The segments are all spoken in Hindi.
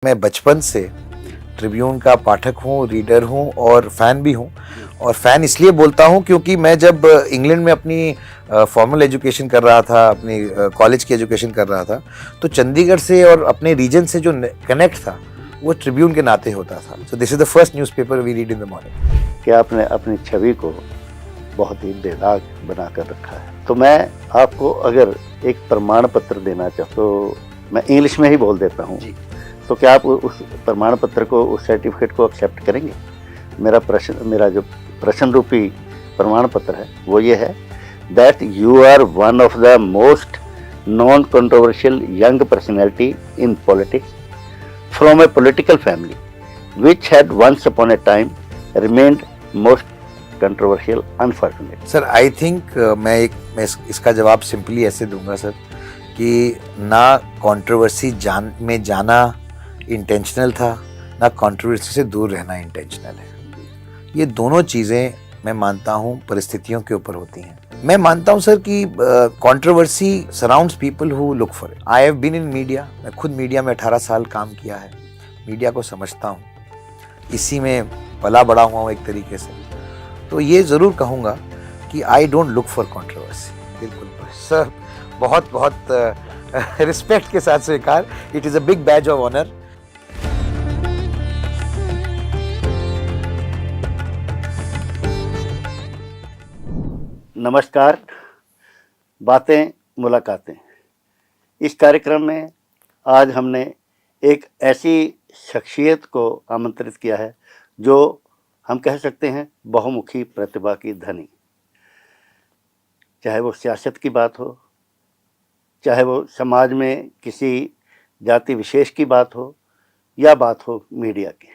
मैं बचपन से ट्रिब्यून का पाठक हूँ, रीडर हूँ और फ़ैन भी हूँ। और फ़ैन इसलिए बोलता हूँ क्योंकि मैं जब इंग्लैंड में अपनी फॉर्मल एजुकेशन कर रहा था, अपनी कॉलेज की एजुकेशन कर रहा था, तो चंडीगढ़ से और अपने रीजन से जो कनेक्ट था, वो ट्रिब्यून के नाते होता था। So this is the first newspaper we read in the morning. कि आपने अपनी छवि को बहुत ही बेदाग बना कर रखा है। तो मैं आपको अगर एक प्रमाण पत्र देना चाहूँ तो मैं इंग्लिश में ही बोल देता हूँ। तो क्या आप उस प्रमाण पत्र को, उस सर्टिफिकेट को एक्सेप्ट करेंगे? मेरा जो प्रश्न रूपी प्रमाण पत्र है वो ये है that you are one of the most non controversial young personality in politics from a political family which had once upon a time remained most controversial unfortunate. Sir I think मैं इसका जवाब सिंपली ऐसे दूंगा सर कि ना कंट्रोवर्सी में जाना इंटेंशनल था, ना कंट्रोवर्सी से दूर रहना इंटेंशनल है। ये दोनों चीज़ें मैं मानता हूँ परिस्थितियों के ऊपर होती हैं। मैं मानता हूँ सर कि controversy surrounds people who look for it. I have been in media, मैं खुद मीडिया में 18 साल काम किया है, मीडिया को समझता हूँ, इसी में पला बड़ा हुआ हूँ एक तरीके से। तो ये ज़रूर कहूँगा कि I don't look for controversy. बिल्कुल सर, बहुत बहुत रिस्पेक्ट के साथ स्वीकार। It is a big badge of honour. नमस्कार, बातें मुलाकातें। इस कार्यक्रम में आज हमने एक ऐसी शख्सियत को आमंत्रित किया है जो हम कह सकते हैं बहुमुखी प्रतिभा की धनी। चाहे वो सियासत की बात हो, चाहे वो समाज में किसी जाति विशेष की बात हो, या बात हो मीडिया की,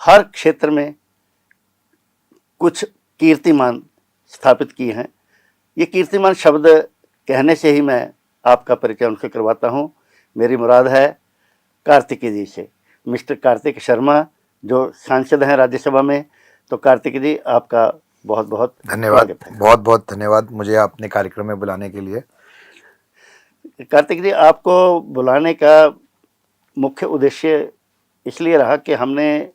हर क्षेत्र में कुछ कीर्तिमान स्थापित किए हैं। ये कीर्तिमान शब्द कहने से ही मैं आपका परिचय उनसे करवाता हूँ। मेरी मुराद है कार्तिकी जी से, मिस्टर कार्तिक शर्मा, जो सांसद हैं राज्यसभा में। तो कार्तिक जी, आपका बहुत बहुत धन्यवाद, स्वागत है। बहुत बहुत धन्यवाद मुझे अपने कार्यक्रम में बुलाने के लिए। कार्तिक जी, आपको बुलाने का मुख्य उद्देश्य इसलिए रहा कि हमने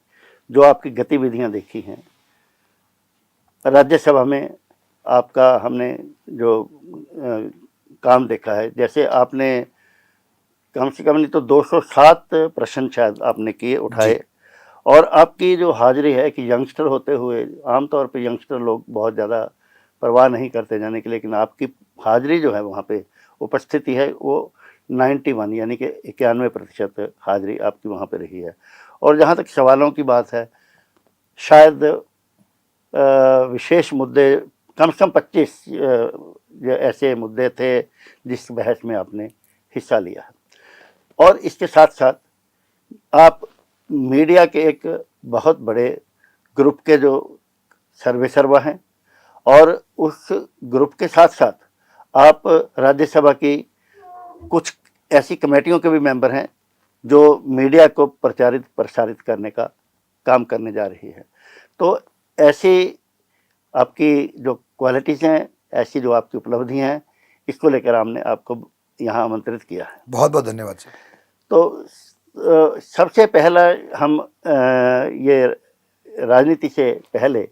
जो आपकी गतिविधियां देखी हैं राज्यसभा में, आपका हमने जो काम देखा है, जैसे आपने कम से कम नहीं तो 207 प्रश्न शायद आपने किए, उठाए। और आपकी जो हाजिरी है कि यंगस्टर होते हुए, आमतौर पे यंगस्टर लोग बहुत ज़्यादा परवाह नहीं करते जाने की, लेकिन आपकी हाजिरी जो है वहाँ पे उपस्थिति है वो 91 यानी कि 91% हाजिरी आपकी वहाँ पे रही है। और जहाँ तक सवालों की बात है, शायद विशेष मुद्दे कम से कम 25 ऐसे मुद्दे थे जिस बहस में आपने हिस्सा लिया है। और इसके साथ साथ आप मीडिया के एक बहुत बड़े ग्रुप के जो सर्वा हैं, और उस ग्रुप के साथ साथ आप राज्यसभा की कुछ ऐसी कमेटियों के भी मेंबर हैं जो मीडिया को प्रसारित करने का काम करने जा रही है। तो ऐसी आपकी जो क्वालिटीज़ हैं, ऐसी जो आपकी उपलब्धियां हैं, इसको लेकर हमने आपको यहाँ आमंत्रित किया है। बहुत बहुत धन्यवाद सर। तो सबसे पहला हम ये राजनीति से पहले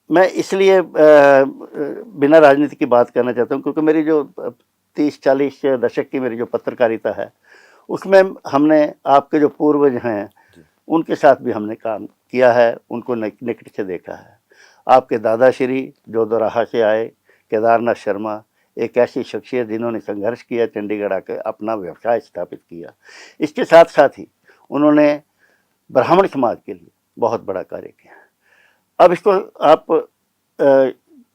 मैं इसलिए बिना राजनीति की बात करना चाहता हूँ क्योंकि मेरी जो 30-40 दशक की मेरी जो पत्रकारिता है, उसमें हमने आपके जो पूर्वज हैं उनके साथ भी हमने काम किया है, उनको निकट से देखा है। आपके दादाश्री जो दोराहा से आए, केदारनाथ शर्मा, एक ऐसी शख्सियत जिन्होंने संघर्ष किया, चंडीगढ़ आकर अपना व्यवसाय स्थापित किया। इसके साथ साथ ही उन्होंने ब्राह्मण समाज के लिए बहुत बड़ा कार्य किया। अब इसको आप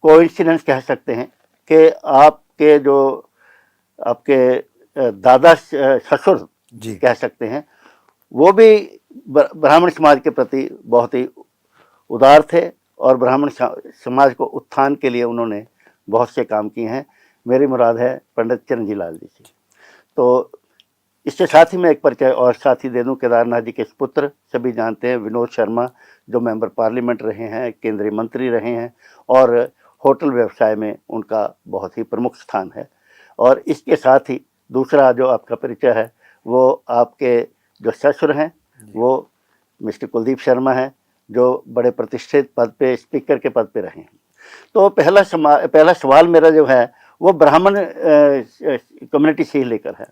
कोइंसिडेंस कह सकते हैं कि आपके दादा ससुर जी कह सकते हैं, वो भी ब्राह्मण समाज के प्रति बहुत ही उदार थे और ब्राह्मण समाज को उत्थान के लिए उन्होंने बहुत से काम किए हैं। मेरी मुराद है पंडित चिरंजी लाल जी से। तो इसके साथ ही मैं एक परिचय और साथ ही दे दूं, केदारनाथ जी के पुत्र सभी जानते हैं, विनोद शर्मा, जो मेंबर पार्लियामेंट रहे हैं, केंद्रीय मंत्री रहे हैं, और होटल व्यवसाय में उनका बहुत ही प्रमुख स्थान है। और इसके साथ ही दूसरा जो आपका परिचय है वो आपके जो ससुर हैं वो मिस्टर कुलदीप शर्मा हैं, जो बड़े प्रतिष्ठित पद पे, स्पीकर के पद पे रहे हैं। तो पहला सवाल मेरा जो है वो ब्राह्मण कम्युनिटी से ही लेकर है।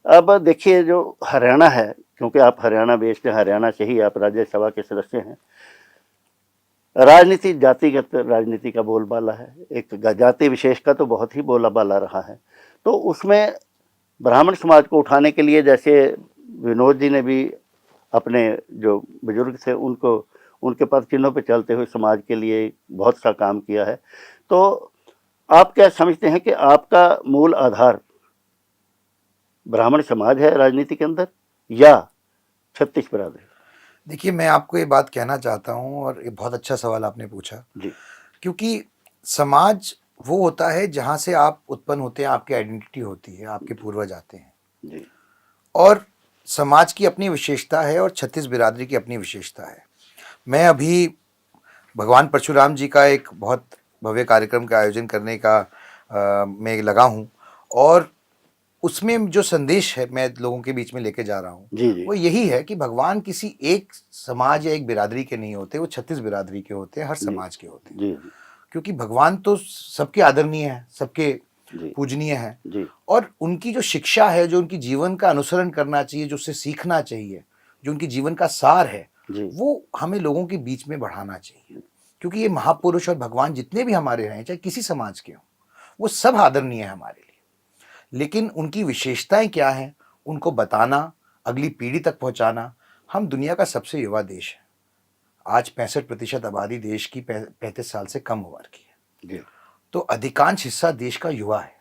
अब देखिए जो हरियाणा है, क्योंकि आप हरियाणा बेस्ड हैं, हरियाणा से ही आप राज्यसभा के सदस्य हैं, राजनीति जातिगत राजनीति का बोलबाला है, एक जाति विशेष का तो बहुत ही बोलबाला रहा है। तो उसमें ब्राह्मण समाज को उठाने के लिए, जैसे विनोद जी ने भी अपने जो बुजुर्ग थे उनको उनके पद चिन्हों पर चलते हुए समाज के लिए बहुत सा काम किया है। तो आप क्या समझते हैं कि आपका मूल आधार ब्राह्मण समाज है राजनीति के अंदर या छत्तीस बिरादरी? देखिए, मैं आपको ये बात कहना चाहता हूँ, और ये बहुत अच्छा सवाल आपने पूछा, जी क्योंकि समाज वो होता है जहाँ से आप उत्पन्न होते हैं, आपकी आइडेंटिटी होती है, आपके पूर्वज आते हैं, जी और समाज की अपनी विशेषता है और छत्तीस बिरादरी की अपनी विशेषता है। मैं अभी भगवान परशुराम जी का एक बहुत भव्य कार्यक्रम का आयोजन करने का मैं लगा हूँ, और उसमें जो संदेश है मैं लोगों के बीच में लेके जा रहा हूँ जी जी वो यही है कि भगवान किसी एक समाज या एक बिरादरी के नहीं होते, वो छत्तीस बिरादरी के होते हैं, हर समाज के होते हैं। जी क्योंकि भगवान तो सबके आदरणीय है, सबके जी पूजनीय है, जी और उनकी जो शिक्षा है, जो उनकी जीवन का अनुसरण करना चाहिए, जो उससे सीखना चाहिए, जो उनकी जीवन का सार है, जी वो हमें लोगों के बीच में बढ़ाना चाहिए। क्योंकि ये महापुरुष और भगवान जितने भी हमारे हैं, चाहे किसी समाज के हों, वो सब आदरणीय है हमारे लिए। लेकिन उनकी विशेषताएं क्या हैं, उनको बताना, अगली पीढ़ी तक पहुंचाना। हम दुनिया का सबसे युवा देश है। आज 65% आबादी देश की 35 साल से कम उम्र की है। जी तो अधिकांश हिस्सा देश का युवा है।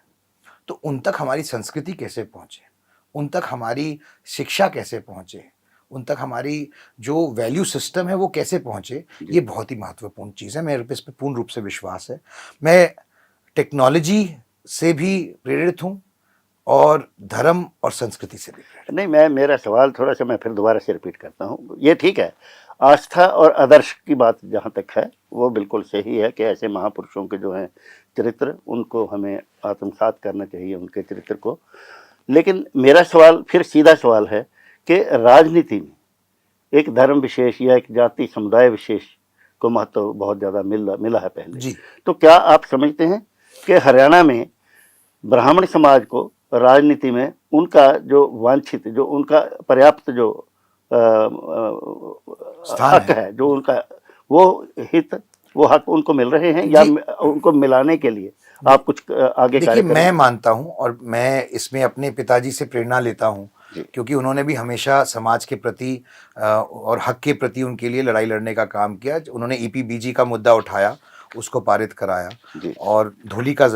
तो उन तक हमारी संस्कृति कैसे पहुंचे, उन तक हमारी शिक्षा कैसे पहुंचे, उन तक हमारी जो वैल्यू सिस्टम है वो कैसे पहुंचे, ये बहुत ही महत्वपूर्ण चीज़ है। मेरे पे इस पर पूर्ण रूप से विश्वास है। मैं टेक्नोलॉजी से भी प्रेरित हूँ और धर्म और संस्कृति से भी प्रेरित। नहीं, मेरा सवाल थोड़ा सा मैं फिर दोबारा से रिपीट करता हूँ। ये ठीक है, आस्था और आदर्श की बात जहाँ तक है वो बिल्कुल सही है कि ऐसे महापुरुषों के जो हैं चरित्र, उनको हमें आत्मसात करना चाहिए, उनके चरित्र को। लेकिन मेरा सवाल फिर सीधा सवाल है कि राजनीति में एक धर्म विशेष या एक जाति समुदाय विशेष को महत्व बहुत ज़्यादा मिला है पहले जी। तो क्या आप समझते हैं कि हरियाणा में ब्राह्मण समाज को राजनीति में उनका जो वांछित, जो उनका पर्याप्त जो हक है, जो उनका वो हित, वो हक उनको मिल रहे हैं या उनको मिलाने के लिए आप कुछ आगे देखिए, मैं मानता हूं और मैं इसमें अपने पिताजी से प्रेरणा लेता हूं, क्योंकि उन्होंने भी हमेशा समाज के प्रति और हक के प्रति उनके लिए लड़ाई लड़ने का काम किया। उन्होंने ईपीबीजी का मुद्दा उठाया, उसको पारित कराया, और धूली का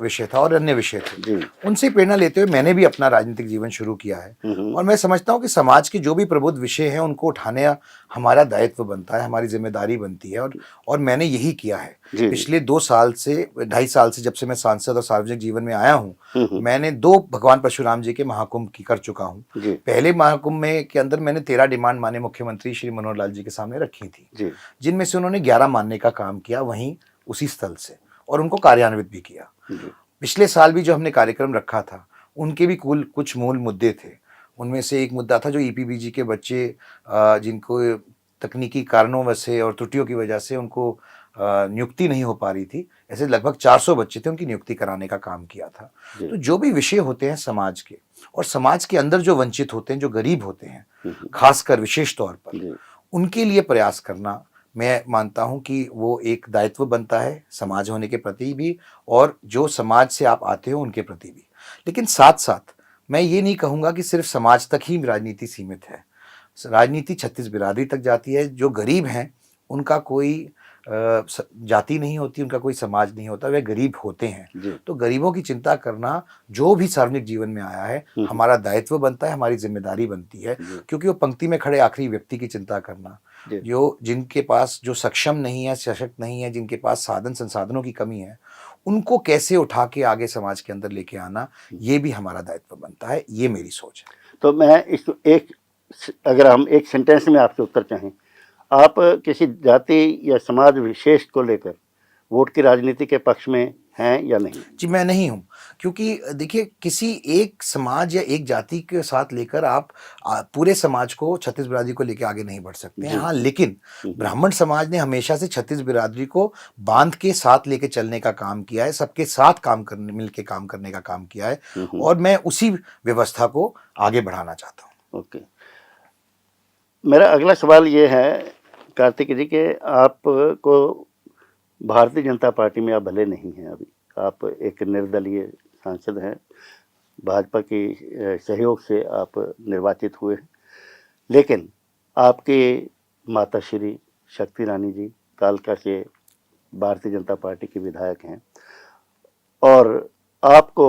विषय था और अन्य विषय थे। उनसे प्रेरणा लेते हुए मैंने भी अपना राजनीतिक जीवन शुरू किया है। और मैं समझता हूँ कि समाज के जो भी प्रबुद्ध विषय हैं उनको उठाने हमारा दायित्व बनता है, हमारी जिम्मेदारी बनती है, और मैंने यही किया है। पिछले 2.5 साल से जब से मैं सांसद और सार्वजनिक जीवन में आया हूँ, मैंने 2 भगवान परशुराम जी के महाकुंभ की कर चुका हूँ। पहले महाकुंभ में के अंदर मैंने 13 डिमांड माननीय मुख्यमंत्री श्री मनोहर लाल जी के सामने रखी थी, जिनमें से उन्होंने 11 मानने का काम किया वहीं उसी स्थल से, और उनको कार्यान्वित भी किया। पिछले साल भी जो हमने कार्यक्रम रखा था उनके भी कुछ मूल मुद्दे थे। उनमें से एक मुद्दा था जो ईपीबीजी के बच्चे जिनको तकनीकी कारणों से और त्रुटियों की वजह से उनको नियुक्ति नहीं हो पा रही थी, ऐसे लगभग 400 बच्चे थे, उनकी नियुक्ति कराने का काम किया था। तो जो भी विषय होते हैं समाज के, और समाज के अंदर जो वंचित होते हैं, जो गरीब होते हैं, खासकर विशेष तौर पर उनके लिए प्रयास करना, मैं मानता हूं कि वो एक दायित्व बनता है समाज होने के प्रति भी, और जो समाज से आप आते हो उनके प्रति भी। लेकिन साथ साथ मैं ये नहीं कहूँगा कि सिर्फ समाज तक ही राजनीति सीमित है। राजनीति छत्तीस बिरादरी तक जाती है। जो गरीब हैं उनका कोई जाति नहीं होती, उनका कोई समाज नहीं होता, वे गरीब होते हैं। तो गरीबों की चिंता करना जो भी सार्वजनिक जीवन में आया है हमारा दायित्व बनता है, हमारी जिम्मेदारी बनती है। क्योंकि वो पंक्ति में खड़े आखिरी व्यक्ति की चिंता करना, जो जिनके पास जो सक्षम नहीं है, सशक्त नहीं है, जिनके पास साधन संसाधनों की कमी है, उनको कैसे उठा के आगे समाज के अंदर लेके आना, ये भी हमारा दायित्व बनता है। ये मेरी सोच है। तो मैं अगर हम एक सेंटेंस में आपसे उत्तर चाहें, आप किसी जाति या समाज विशेष को लेकर वोट की राजनीति के पक्ष में हैं या नहीं? जी मैं नहीं हूँ, क्योंकि देखिए किसी एक समाज या एक जाति के साथ लेकर आप पूरे समाज को, छत्तीस बिरादरी को लेकर आगे नहीं बढ़ सकते हैं। जी। हाँ, लेकिन ब्राह्मण समाज ने हमेशा से छत्तीस बिरादरी को बांध के साथ लेके चलने का काम किया है, सबके साथ काम करने, मिलके काम करने का काम किया है, और मैं उसी व्यवस्था को आगे बढ़ाना चाहता हूँ। ओके, मेरा अगला सवाल ये है कार्तिक जी कि आपको भारतीय जनता पार्टी में आप भले नहीं हैं अभी, आप एक निर्दलीय सांसद हैं, भाजपा की सहयोग से आप निर्वाचित हुए, लेकिन आपके माता श्री शक्ति रानी जी कालका से भारतीय जनता पार्टी के विधायक हैं और आपको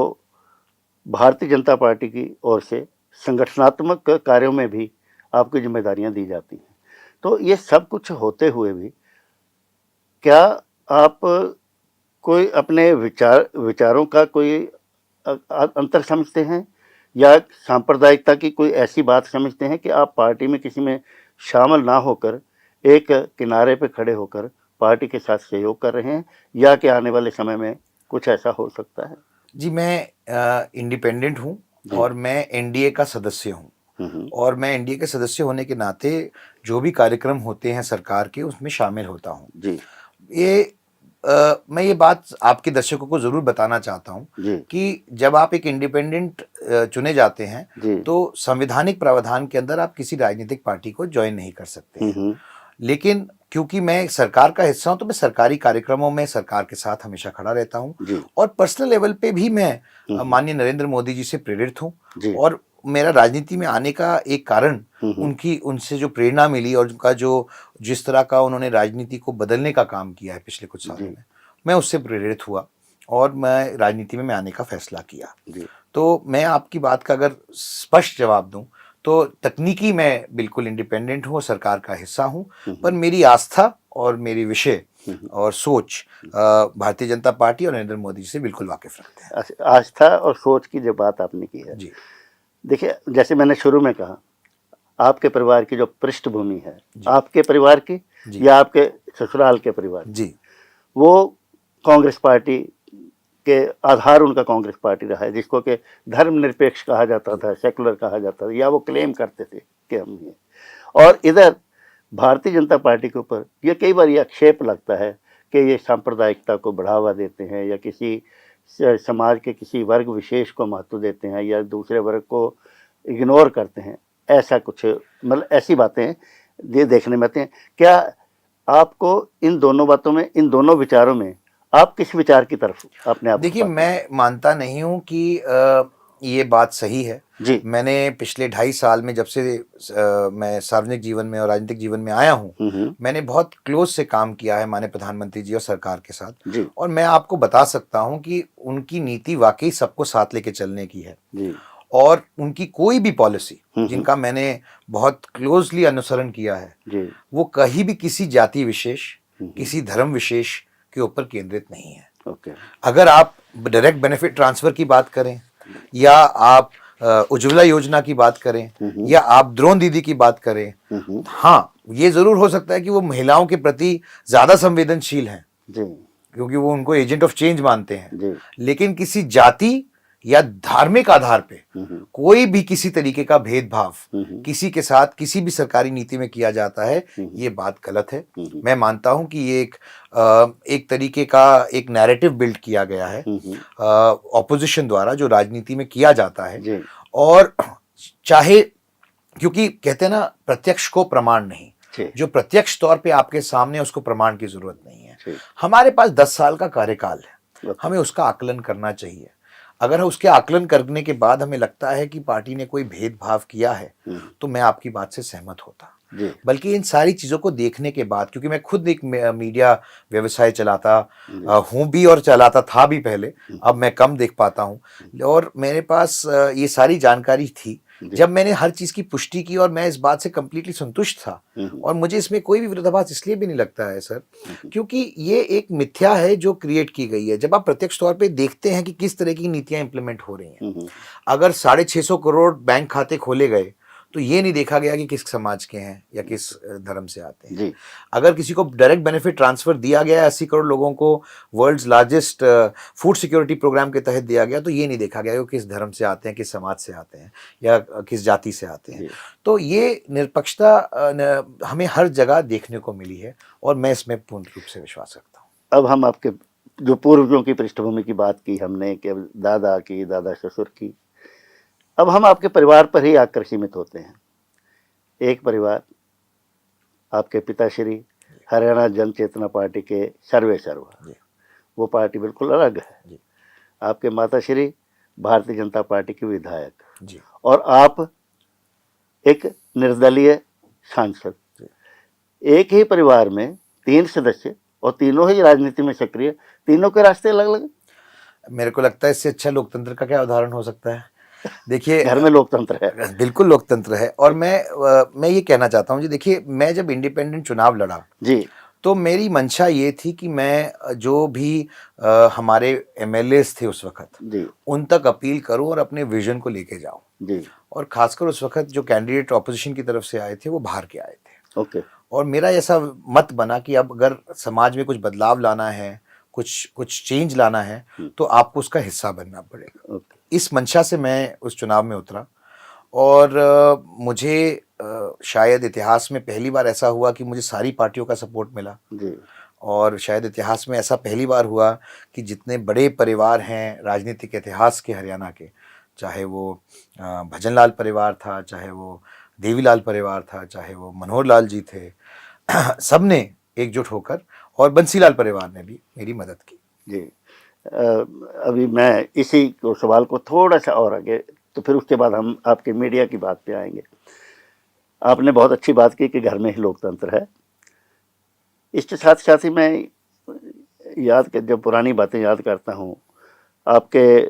भारतीय जनता पार्टी की ओर से संगठनात्मक कार्यों में भी आपकी जिम्मेदारियां दी जाती हैं। तो ये सब कुछ होते हुए भी क्या आप कोई अपने विचारों का कोई अंतर समझते हैं या सांप्रदायिकता की कोई ऐसी बात समझते हैं कि आप पार्टी में किसी में शामिल ना होकर एक किनारे पे खड़े होकर पार्टी के साथ सहयोग कर रहे हैं, या कि आने वाले समय में कुछ ऐसा हो सकता है? जी मैं इंडिपेंडेंट हूँ और मैं एनडीए का सदस्य हूँ, और मैं एनडीए के सदस्य होने के नाते जो भी कार्यक्रम होते हैं सरकार के उसमें शामिल होता हूँ। जी। मैं ये बात आपके दर्शकों को जरूर बताना चाहता हूँ कि जब आप एक इंडिपेंडेंट चुने जाते हैं तो संवैधानिक प्रावधान के अंदर आप किसी राजनीतिक पार्टी को ज्वाइन नहीं कर सकते हैं। लेकिन क्योंकि मैं सरकार का हिस्सा हूं तो मैं सरकारी कार्यक्रमों में सरकार के साथ हमेशा खड़ा रहता हूं, और पर्सनल लेवल पे भी मैं माननीय नरेंद्र मोदी जी से प्रेरित हूं, और मेरा राजनीति में आने का एक कारण उनसे जो प्रेरणा मिली और उनका जो जिस तरह का उन्होंने राजनीति को बदलने का काम किया है पिछले कुछ सालों में, मैं उससे प्रेरित हुआ और मैं राजनीति में आने का फैसला किया। तो मैं आपकी बात का अगर स्पष्ट जवाब दूं तो तकनीकी मैं बिल्कुल इंडिपेंडेंट हूँ, सरकार का हिस्सा हूँ, पर मेरी आस्था और मेरी विषय और सोच भारतीय जनता पार्टी और नरेंद्र मोदी से बिल्कुल वाकिफ रखते हैं। आस्था और सोच की जो बात आपने की है, जी देखिए जैसे मैंने शुरू में कहा, आपके परिवार की जो पृष्ठभूमि है, आपके परिवार की या आपके ससुराल के परिवार की, वो कांग्रेस पार्टी के आधार उनका कांग्रेस पार्टी रहा है, जिसको कि धर्मनिरपेक्ष कहा जाता था, सेकुलर कहा जाता था, या वो क्लेम करते थे कि हम ये। और इधर भारतीय जनता पार्टी के ऊपर ये कई बार ये आक्षेप लगता है कि ये सांप्रदायिकता को बढ़ावा देते हैं या किसी समाज के किसी वर्ग विशेष को महत्व देते हैं या दूसरे वर्ग को इग्नोर करते हैं, ऐसा कुछ मतलब ऐसी बातें ये देखने में आते हैं। क्या आपको इन दोनों बातों में, इन दोनों विचारों में आप किस विचार की तरफ अपने आप? देखिए मैं मानता नहीं हूँ कि ये बात सही है जी। मैंने पिछले 2.5 साल में जब से मैं सार्वजनिक जीवन में और राजनीतिक जीवन में आया हूँ, मैंने बहुत क्लोज से काम किया है माननीय प्रधानमंत्री जी और सरकार के साथ जी। और मैं आपको बता सकता हूँ कि उनकी नीति वाकई सबको साथ लेके चलने की है जी। और उनकी कोई भी पॉलिसी जिनका मैंने बहुत क्लोजली अनुसरण किया है जी। वो कहीं भी किसी जाति विशेष, किसी धर्म विशेष के ऊपर केंद्रित नहीं है। ओके। अगर आप डायरेक्ट बेनिफिट ट्रांसफर की बात करें, या आप उज्ज्वला योजना की बात करें, या आप ड्रोन दीदी की बात करें, हाँ ये जरूर हो सकता है कि वो महिलाओं के प्रति ज्यादा संवेदनशील हैं जी। क्योंकि वो उनको एजेंट ऑफ चेंज मानते हैं जी। लेकिन किसी जाति या धार्मिक आधार पे कोई भी किसी तरीके का भेदभाव किसी के साथ किसी भी सरकारी नीति में किया जाता है, ये बात गलत है। मैं मानता हूं कि ये एक तरीके का एक नैरेटिव बिल्ड किया गया है ऑपोजिशन द्वारा, जो राजनीति में किया जाता है। और चाहे, क्योंकि कहते हैं ना प्रत्यक्ष को प्रमाण नहीं, जो प्रत्यक्ष तौर पे आपके सामने उसको प्रमाण की जरूरत नहीं है। हमारे पास 10 साल का कार्यकाल है, हमें उसका आकलन करना चाहिए। अगर उसके आकलन करने के बाद हमें लगता है कि पार्टी ने कोई भेदभाव किया है तो मैं आपकी बात से सहमत होता। बल्कि इन सारी चीजों को देखने के बाद, क्योंकि मैं खुद एक मीडिया व्यवसाय चलाता हूँ भी और चलाता था भी पहले, अब मैं कम देख पाता हूँ, और मेरे पास ये सारी जानकारी थी। जब मैंने हर चीज की पुष्टि की और मैं इस बात से कंप्लीटली संतुष्ट था, और मुझे इसमें कोई भी विरोधाभास इसलिए भी नहीं लगता है सर, क्योंकि ये एक मिथ्या है जो क्रिएट की गई है। जब आप प्रत्यक्ष तौर पे देखते हैं कि किस तरह की नीतियां इंप्लीमेंट हो रही हैं, अगर 650 करोड़ बैंक खाते खोले गए तो ये नहीं देखा गया कि किस समाज के हैं या किस धर्म से आते हैं। जी अगर किसी को डायरेक्ट बेनिफिट ट्रांसफर दिया गया 80 करोड़ लोगों को world's largest food security programme के तहत दिया गया, तो ये नहीं देखा गया कि वो किस धर्म से आते हैं, किस समाज से आते हैं या किस जाति से आते हैं। जी तो ये निरपक्षता हमें हर जगह देखने को मिली है और मैं इसमें पूर्ण रूप से विश्वास रखता हूँ। अब हम आपके जो पूर्वजों की पृष्ठभूमि की बात की हमने, कि दादा की, दादा ससुर की, अब हम आपके परिवार पर ही आकर सीमित होते हैं। एक परिवार, आपके पिताश्री हरियाणा जन चेतना पार्टी के सर्वे सर्वा, जी। वो पार्टी बिल्कुल अलग है। जी। आपके माताश्री भारतीय जनता पार्टी के विधायक, जी। और आप एक निर्दलीय सांसद। एक ही परिवार में 3 सदस्य और तीनों ही राजनीति में सक्रिय, तीनों के रास्ते अलग अलग। मेरे को लगता है इससे अच्छा लोकतंत्र का क्या उदाहरण हो सकता है। देखिए, घर में लोकतंत्र है। बिल्कुल लोकतंत्र है। और मैं ये कहना चाहता हूँ जी, देखिए मैं जब इंडिपेंडेंट चुनाव लड़ा जी तो मेरी मंशा ये थी कि मैं जो भी हमारे एमएलएस थे उस वक्त, जी उन तक अपील करूं और अपने विजन को लेके जाऊं। जी और खासकर उस वक्त जो कैंडिडेट ऑपोजिशन की तरफ से आए थे वो बाहर के आए थे। ओके और मेरा ऐसा मत बना कि अब अगर समाज में कुछ बदलाव लाना है, कुछ कुछ चेंज लाना है, तो आपको उसका हिस्सा बनना पड़ेगा। ओके इस मंशा से मैं उस चुनाव में उतरा। और मुझे शायद इतिहास में पहली बार ऐसा हुआ कि मुझे सारी पार्टियों का सपोर्ट मिला। जी और शायद इतिहास में ऐसा पहली बार हुआ कि जितने बड़े परिवार हैं राजनीतिक इतिहास के हरियाणा के, चाहे वो भजनलाल परिवार था, चाहे वो देवीलाल परिवार था, चाहे वो मनोहर लाल जी थे, सब ने एकजुट होकर, और बंसीलाल परिवार ने भी मेरी मदद की। जी अभी मैं इसी को सवाल को थोड़ा सा और आगे, तो फिर उसके बाद हम आपके मीडिया की बात पे आएंगे। आपने बहुत अच्छी बात की कि घर में ही लोकतंत्र है। इसके साथ साथ ही मैं जब पुरानी बातें याद करता हूँ, आपके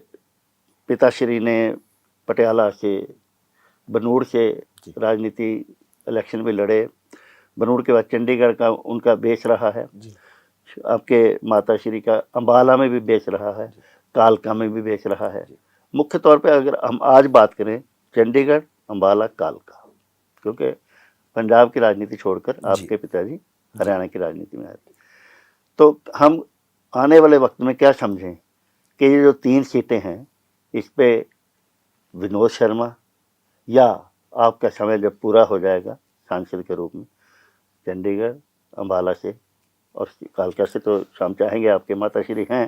पिताश्री ने पटियाला से, बनूड़ से राजनीति इलेक्शन में लड़े। बनूड़ के बाद चंडीगढ़ का उनका बेस रहा है। आपके माताश्री का अम्बाला में भी बेस रहा है, कालका में भी बेस रहा है। मुख्य तौर पे अगर हम आज बात करें, चंडीगढ़, अम्बाला, कालका, क्योंकि पंजाब की राजनीति छोड़कर आपके पिताजी हरियाणा की राजनीति में आए थे। तो हम आने वाले वक्त में क्या समझें कि ये जो 3 सीटें हैं, इस पे विनोद शर्मा, या आपका समय जब पूरा हो जाएगा सांसद के रूप में, चंडीगढ़, अम्बाला से और कालका से, तो हम चाहेंगे, आपके माताश्री हैं,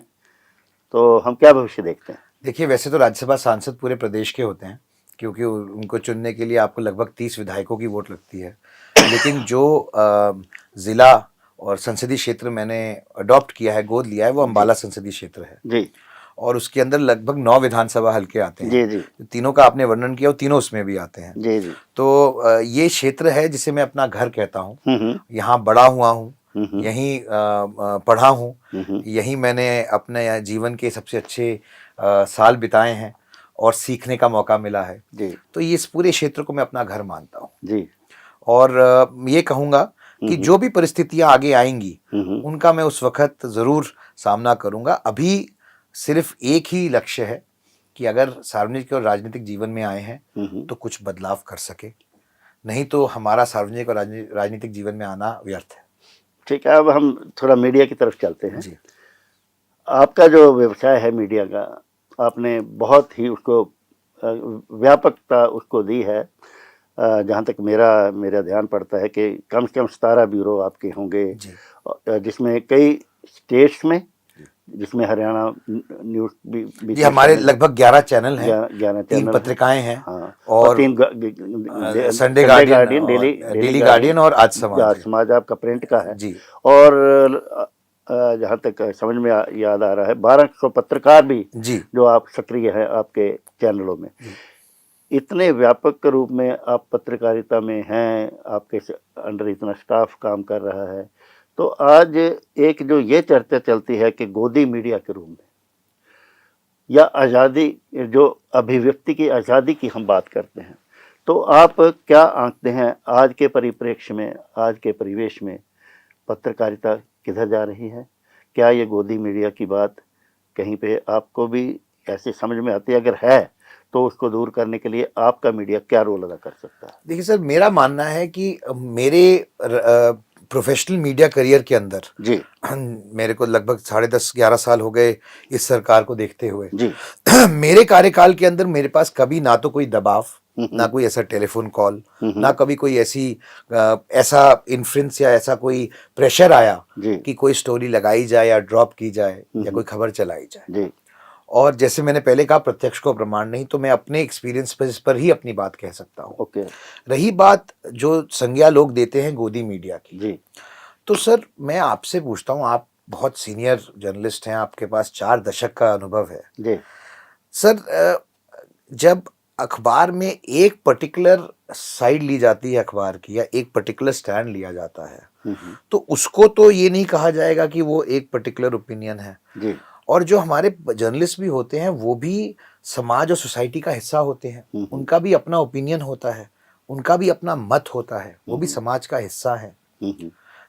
तो हम क्या भविष्य देखते हैं? देखिए, वैसे तो राज्यसभा सांसद पूरे प्रदेश के होते हैं, क्योंकि उनको चुनने के लिए आपको लगभग 30 विधायकों की वोट लगती है। लेकिन जो जिला और संसदीय क्षेत्र मैंने अडॉप्ट किया है, गोद लिया है, वो अम्बाला संसदीय क्षेत्र है जी, और उसके अंदर लगभग 9 विधानसभा हल्के आते हैं। जी जी, तीनों का आपने वर्णन किया और तीनों उसमें भी आते हैं। जी जी। तो ये क्षेत्र है जिसे मैं अपना घर कहता हूँ। यहाँ बड़ा हुआ हूँ, यहीं पढ़ा हूँ, यहीं मैंने अपने जीवन के सबसे अच्छे साल बिताए हैं और सीखने का मौका मिला है। जी तो ये इस पूरे क्षेत्र को मैं अपना घर मानता हूँ। जी। और ये कहूँगा कि जो भी परिस्थितियाँ आगे आएंगी उनका मैं उस वक्त ज़रूर सामना करूँगा। अभी सिर्फ एक ही लक्ष्य है कि अगर सार्वजनिक और राजनीतिक जीवन में आए हैं तो कुछ बदलाव कर सके, नहीं तो हमारा सार्वजनिक और राजनीतिक जीवन में आना व्यर्थ है। ठीक है, अब हम थोड़ा मीडिया की तरफ चलते हैं। जी। आपका जो व्यवसाय है मीडिया का, आपने बहुत ही उसको व्यापकता उसको दी है। जहाँ तक मेरा ध्यान पड़ता है कि कम से कम 17 ब्यूरो आपके होंगे, जिसमें कई स्टेट्स में, जिसमें हरियाणा न्यूज़ भी जी, हमारे लगभग 11 चैनल हैं, 11 3 पत्रिकाएं हैं। हाँ, और 3 संडे गार्डियन, डेली गार्डियन और आज समाज आपका प्रिंट का है जी। और जहाँ तक समझ में याद आ रहा है, 1200 पत्रकार भी जी जो आप सक्रिय हैं आपके चैनलों में। इतने व्यापक रूप में आप पत्रकारिता में हैं, आपके अंडर इतना स्टाफ काम कर रहा है, तो आज एक जो ये चर्चा चलती है कि गोदी मीडिया के रूप में या आज़ादी, जो अभिव्यक्ति की आज़ादी की हम बात करते हैं, तो आप क्या आंकते हैं आज के परिप्रेक्ष्य में, आज के परिवेश में पत्रकारिता किधर जा रही है? क्या ये गोदी मीडिया की बात कहीं पे आपको भी ऐसे समझ में आती है? अगर है तो उसको दूर करने के लिए आपका मीडिया क्या रोल अदा कर सकता है? देखिए सर, मेरा मानना है कि मेरे प्रोफेशनल मीडिया करियर के अंदर जी मेरे को लगभग 10.5-11 साल हो गए इस सरकार को देखते हुए। जी मेरे कार्यकाल के अंदर मेरे पास कभी ना तो कोई दबाव, ना कोई ऐसा टेलीफोन कॉल, ना कभी कोई ऐसा इन्फ्लुएंस या ऐसा कोई प्रेशर आया जी कि कोई स्टोरी लगाई जाए या ड्रॉप की जाए या कोई खबर चलाई जाए। जी और जैसे मैंने पहले कहा, प्रत्यक्ष को प्रमाण नहीं, तो मैं अपने एक्सपीरियंस पर ही अपनी बात कह सकता हूँ। ओके रही बात जो संज्ञा लोग देते हैं गोदी मीडिया की, जी तो सर मैं आपसे पूछता हूँ, आप बहुत सीनियर जर्नलिस्ट हैं, आपके पास 4 दशक का अनुभव है जी सर। जब अखबार में एक पर्टिकुलर साइड ली जाती है अखबार की, या एक पर्टिकुलर स्टैंड लिया जाता है, तो उसको तो ये नहीं कहा जाएगा कि वो एक पर्टिकुलर ओपिनियन है। जी और जो हमारे जर्नलिस्ट भी होते हैं वो भी समाज और सोसाइटी का हिस्सा होते हैं, उनका भी अपना ओपिनियन होता है, उनका भी अपना मत होता है, वो भी समाज का हिस्सा है।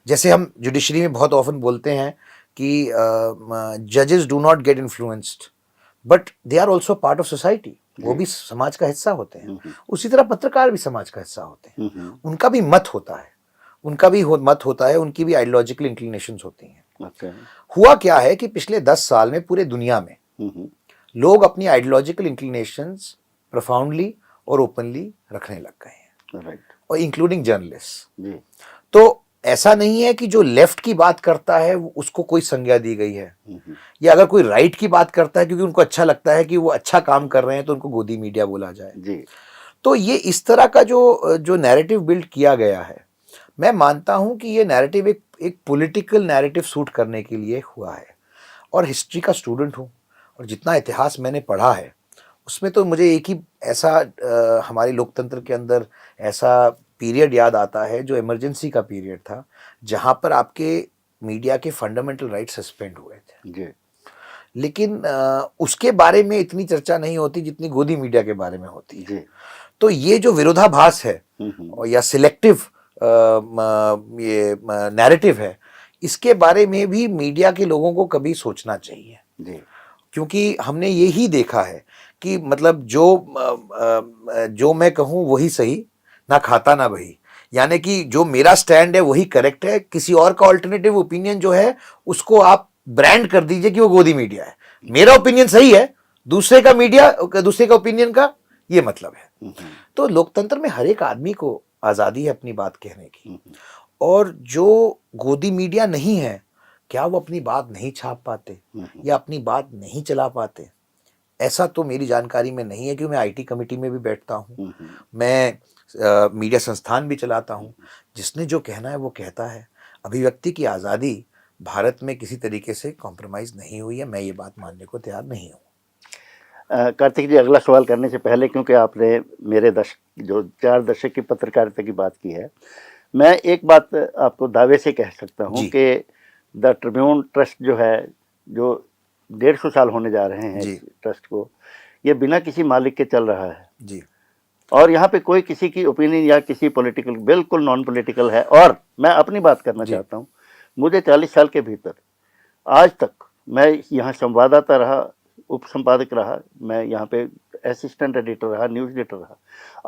जैसे हम जुडिशरी में बहुत ऑफन बोलते हैं कि जजेस do not get influenced, but they are also part of society, वो भी समाज का हिस्सा होते हैं। उसी तरह पत्रकार भी समाज का हिस्सा होते हैं, उनका भी मत होता है, उनका भी मत होता है, उनकी भी आइडियोलॉजिकल इंक्लिनेशंस होती हैं। हुआ क्या है कि पिछले 10 साल में पूरे दुनिया में लोग अपनी आइडियोलॉजिकल इंक्लिनेशंस प्रोफाउंडली और ओपनली रखने लग गए हैं, और इंक्लूडिंग जर्नलिस्ट। तो ऐसा नहीं है कि जो लेफ्ट की बात करता है उसको कोई संज्ञा दी गई है, या अगर कोई राइट की बात करता है क्योंकि उनको अच्छा लगता है कि वो अच्छा काम कर रहे हैं तो उनको गोदी मीडिया बोला जाए जी। तो ये इस तरह का जो नैरेटिव बिल्ड किया गया है, मैं मानता हूं कि ये नैरेटिव एक पॉलिटिकल नैरेटिव सूट करने के लिए हुआ है। और हिस्ट्री का स्टूडेंट हूं, और जितना इतिहास मैंने पढ़ा है उसमें तो मुझे एक ही ऐसा हमारे लोकतंत्र के अंदर ऐसा पीरियड याद आता है जो इमरजेंसी का पीरियड था, जहां पर आपके मीडिया के फंडामेंटल राइट्स सस्पेंड हुए थे जी। लेकिन उसके बारे में इतनी चर्चा नहीं होती जितनी गोदी मीडिया के बारे में होती है जी। तो ये जो विरोधाभास है या सिलेक्टिव ये नैरेटिव है, इसके बारे में भी मीडिया के लोगों को कभी सोचना चाहिए जी। क्योंकि हमने यही देखा है कि मतलब जो मैं कहूँ वही सही, ना खाता ना बही, यानी कि जो मेरा स्टैंड है वही करेक्ट है, किसी और का ऑल्टरनेटिव ओपिनियन जो है उसको आप ब्रांड कर दीजिए कि वो गोदी मीडिया है। मेरा ओपिनियन सही है, दूसरे का ओपिनियन का ये मतलब है। तो लोकतंत्र में हर एक आदमी को आजादी है अपनी बात कहने की, और जो गोदी मीडिया नहीं है, क्या वो अपनी बात नहीं छाप पाते या अपनी बात नहीं चला पाते? ऐसा तो मेरी जानकारी में नहीं है, क्योंकि मैं आईटी कमेटी में भी बैठता हूँ, मैं मीडिया संस्थान भी चलाता हूँ। जिसने जो कहना है वो कहता है। अभिव्यक्ति की आज़ादी भारत में किसी तरीके से कॉम्प्रोमाइज़ नहीं हुई है, मैं ये बात मानने को तैयार नहीं हूँ। कार्तिक जी, अगला सवाल करने से पहले, क्योंकि आपने मेरे जो 4 दशक की पत्रकारिता की बात की है, मैं एक बात आपको दावे से कह सकता हूँ कि द ट्रिब्यून ट्रस्ट जो है, जो 150 साल होने जा रहे हैं इस ट्रस्ट को, ये बिना किसी मालिक के चल रहा है जी। और यहाँ पे कोई किसी की ओपिनियन या किसी पॉलिटिकल, बिल्कुल नॉन पॉलिटिकल है। और मैं अपनी बात करना चाहता हूँ, मुझे 40 साल के भीतर आज तक, मैं यहाँ संवाददाता रहा, उप संपादक रहा, मैं यहाँ पे असिस्टेंट एडिटर रहा, न्यूज़ एडिटर रहा,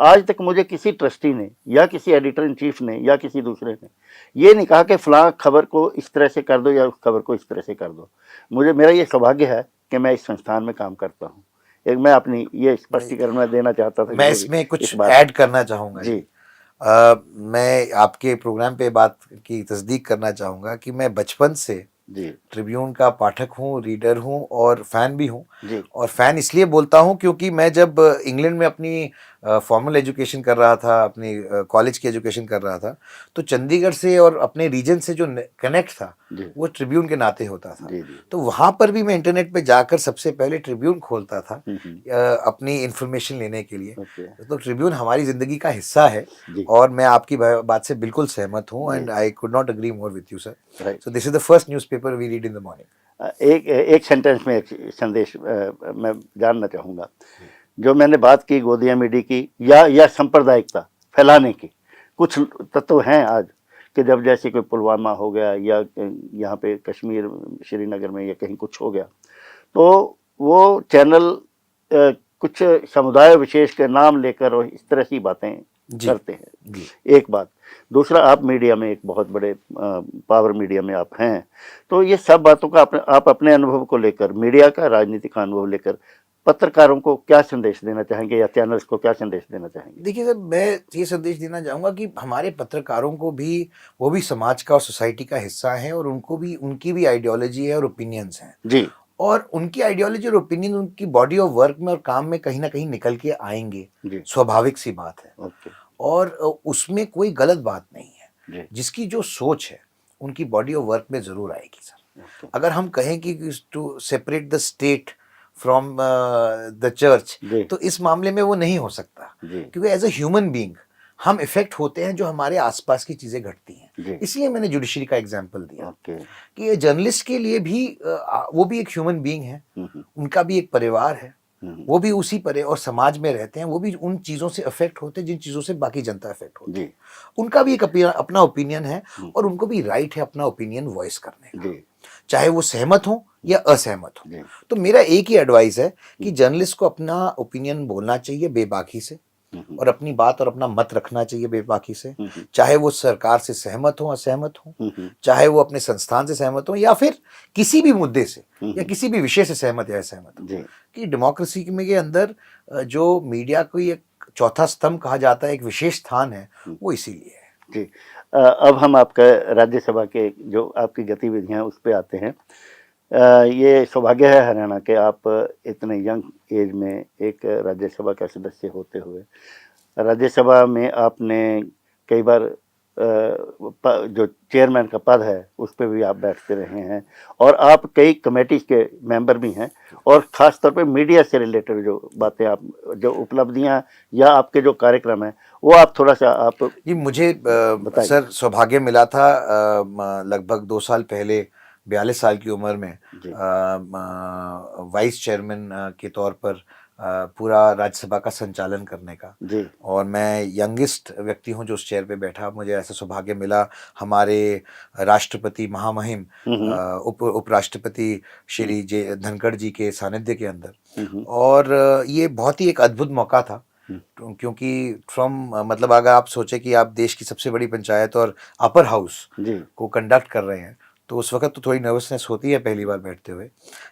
आज तक मुझे किसी ट्रस्टी ने या किसी एडिटर इन चीफ ने या किसी दूसरे ने ये नहीं कहा कि फ़लाँ खबर को इस तरह से कर दो या उस खबर को इस तरह से कर दो। मेरा ये सौभाग्य है कि मैं इस संस्थान में काम करता हूँ। एक मैं अपनी ये स्पष्टीकरण में देना चाहता था। मैं इसमें कुछ ऐड करना चाहूँगा जी। मैं आपके प्रोग्राम पे बात की तस्दीक करना चाहूँगा कि मैं बचपन से जी ट्रिब्यून का पाठक हूँ, रीडर हूँ और फ़ैन भी हूँ। और फ़ैन इसलिए बोलता हूँ क्योंकि मैं जब इंग्लैंड में अपनी फॉर्मल एजुकेशन कर रहा था, अपनी कॉलेज की एजुकेशन कर रहा था, तो चंडीगढ़ से और अपने रीजन से जो कनेक्ट था वो ट्रिब्यून के नाते होता था। तो वहाँ पर भी मैं इंटरनेट पे जाकर सबसे पहले ट्रिब्यून खोलता था अपनी इंफॉर्मेशन लेने के लिए। तो ट्रिब्यून हमारी ज़िंदगी का हिस्सा है, और मैं आपकी बात से बिल्कुल सहमत हूँ, and I could not agree more with you sir. So this is the first newspaper we read in the morning. एक सेंटेंस में एक संदेश मैं जानना चाहूँगा। जो मैंने बात की गोदिया मीडिया की या सांप्रदायिकता फैलाने की, कुछ तत्व हैं आज कि जब जैसे कोई पुलवामा हो गया या यहाँ पे कश्मीर श्रीनगर में या कहीं कुछ हो गया, तो वो चैनल कुछ समुदाय विशेष के नाम लेकर और इस तरह की बातें जी करते हैं। जी एक बात। दूसरा, आप मीडिया में एक बहुत बड़े पावर मीडिया में आप हैं, तो ये सब बातों का आप अपने अनुभव को लेकर, मीडिया का राजनीति का अनुभव लेकर पत्रकारों को क्या संदेश देना चाहेंगे या चैनल्स को क्या संदेश देना चाहेंगे? देखिए सर, मैं ये संदेश देना चाहूँगा कि हमारे पत्रकारों को भी, वो भी समाज का और सोसाइटी का हिस्सा हैं, और उनको भी, उनकी भी आइडियोलॉजी है और ओपिनियंस हैं, जी और उनकी आइडियोलॉजी और ओपिनियन उनकी बॉडी ऑफ वर्क में और काम में कहीं ना कहीं निकल के आएंगे। जी। स्वाभाविक सी बात है, ओके। और उसमें कोई गलत बात नहीं है। जी। जिसकी जो सोच है उनकी बॉडी ऑफ वर्क में जरूर आएगी सर। ओके। अगर हम कहें कि to separate the state from the church, जी। तो इस मामले में वो नहीं हो सकता, जी। क्योंकि एज अ ह्यूमन बीइंग हम इफेक्ट होते हैं जो हमारे आसपास की चीजें घटती हैं। जी। इसलिए मैंने जुडिशरी का एग्जांपल दिया ओके। कि ये जर्नलिस्ट के लिए भी वो भी एक ह्यूमन बीइंग है, उनका भी एक परिवार है, वो भी उसी पर और समाज में रहते हैं, वो भी उन चीज़ों से अफेक्ट होते हैं जिन चीज़ों से बाकी जनता अफेक्ट होती है। उनका भी एक अपना ओपिनियन है, और उनको भी राइट है अपना ओपिनियन वॉइस करने का, चाहे वो सहमत हो या असहमत हो। तो मेरा एक ही एडवाइस है कि जर्नलिस्ट को अपना ओपिनियन बोलना चाहिए बेबाकी से, और अपनी बात और अपना मत रखना चाहिए बेबाकी से, चाहे वो सरकार से सहमत हो असहमत हो, चाहे वो अपने संस्थान से सहमत हो, या फिर किसी भी मुद्दे से या किसी भी विषय से सहमत या असहमत हो। कि डेमोक्रेसी में के अंदर जो मीडिया को एक चौथा स्तंभ कहा जाता है, एक विशेष स्थान है, वो इसीलिए है। जी। अब हम आपका राज्यसभा के जो आपकी गतिविधियां उस पर आते हैं। ये सौभाग्य है हरियाणा के, आप इतने यंग एज में एक राज्यसभा का सदस्य होते हुए, राज्यसभा में आपने कई बार जो चेयरमैन का पद है उस पर भी आप बैठते रहे हैं, और आप कई कमेटीज के मेंबर भी हैं, और ख़ास तौर पे मीडिया से रिलेटेड जो बातें, आप जो उपलब्धियां या आपके जो कार्यक्रम हैं, वो आप थोड़ा सा आप जी। मुझे सर सौभाग्य मिला था लगभग 2 साल पहले, 42 साल की उम्र में वाइस चेयरमैन के तौर पर पूरा राज्यसभा का संचालन करने का। जी। और मैं यंगेस्ट व्यक्ति हूं जो उस चेयर पे बैठा। मुझे ऐसा सौभाग्य मिला हमारे राष्ट्रपति महामहिम उपराष्ट्रपति श्री धनखड़ जी के सानिध्य के अंदर, और ये बहुत ही एक अद्भुत मौका था, क्योंकि मतलब अगर आप सोचे कि आप देश की सबसे बड़ी पंचायत और अपर हाउस को कंडक्ट कर रहे हैं, तो उस वक्त तो थोड़ी नर्वसनेस होती है पहली बार बैठते हुए,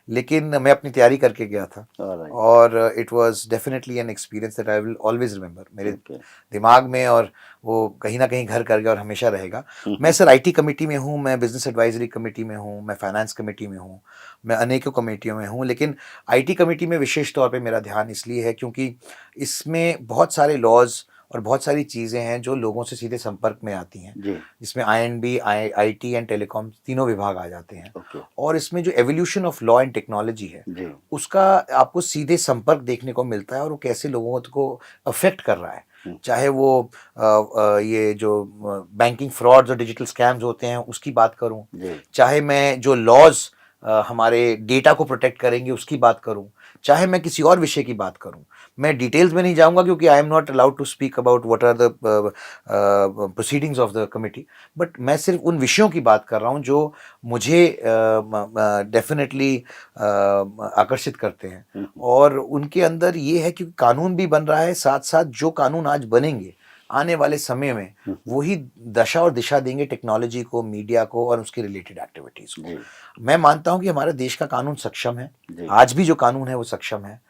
लेकिन मैं अपनी तैयारी करके गया था, और it was definitely an experience that I will always remember मेरे दिमाग में, और वो कहीं ना कहीं घर कर गया और हमेशा रहेगा। मैं सर आईटी कमेटी में हूँ, मैं बिजनेस एडवाइजरी कमेटी में हूँ, मैं फाइनेंस कमेटी में हूँ, मैं अनेकों कमेटियों में हूँ, लेकिन आईटी कमेटी में विशेष तौर पे मेरा ध्यान इसलिए है क्योंकि इसमें बहुत सारे लॉज और बहुत सारी चीज़ें हैं जो लोगों से सीधे संपर्क में आती हैं, जिसमें आईएनबी, आईटी एंड टेलीकॉम तीनों विभाग आ जाते हैं। और इसमें जो evolution of law and technology है, उसका आपको सीधे संपर्क देखने को मिलता है, और वो कैसे लोगों को अफेक्ट कर रहा है, चाहे वो ये जो बैंकिंग फ्रॉड्स और डिजिटल स्कैम्स होते हैं उसकी बात करूं, चाहे मैं जो लॉज हमारे डेटा को प्रोटेक्ट करेंगे उसकी बात करूं, चाहे मैं किसी और विषय की बात करूं। मैं डिटेल्स में नहीं जाऊंगा क्योंकि I am not allowed to speak about what are the proceedings of the committee, but मैं सिर्फ उन विषयों की बात कर रहा हूं जो मुझे डेफिनेटली आकर्षित करते हैं। और उनके अंदर ये है कि कानून भी बन रहा है, साथ साथ जो कानून आज बनेंगे आने वाले समय में वही दशा और दिशा देंगे टेक्नोलॉजी को, मीडिया को और उसके रिलेटेड एक्टिविटीज को। मैं मानता हूं कि हमारे देश का कानून सक्षम है, आज भी जो कानून है वो सक्षम है।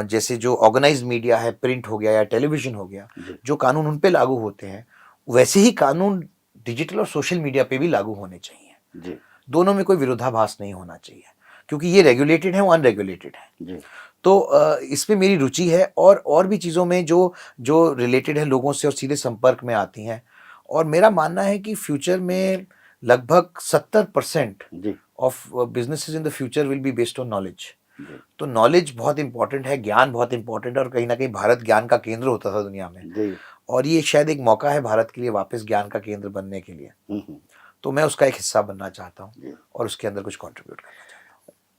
जैसे जो ऑर्गेनाइज्ड मीडिया है, प्रिंट हो गया या टेलीविजन हो गया, जो कानून उन पे लागू होते हैं वैसे ही कानून डिजिटल और सोशल मीडिया पे भी लागू होने चाहिए। दोनों में कोई विरोधाभास नहीं होना चाहिए, क्योंकि ये रेगुलेटेड है, वो अनरेगुलेटेड है। तो इसमें मेरी रुचि है, और भी चीज़ों में जो रिलेटेड है लोगों से और सीधे संपर्क में आती हैं। और मेरा मानना है कि फ्यूचर में लगभग 70% of businesses in the future will be based on knowledge. तो नॉलेज बहुत इंपॉर्टेंट है, ज्ञान बहुत इंपॉर्टेंट है, और कहीं ना कहीं भारत ज्ञान का केंद्र होता था दुनिया में, और ये शायद एक मौका है भारत के लिए वापस ज्ञान का केंद्र बनने के लिए। तो मैं उसका एक हिस्सा बनना चाहता हूँ और उसके अंदर कुछ कंट्रीब्यूट करना चाहता हूँ।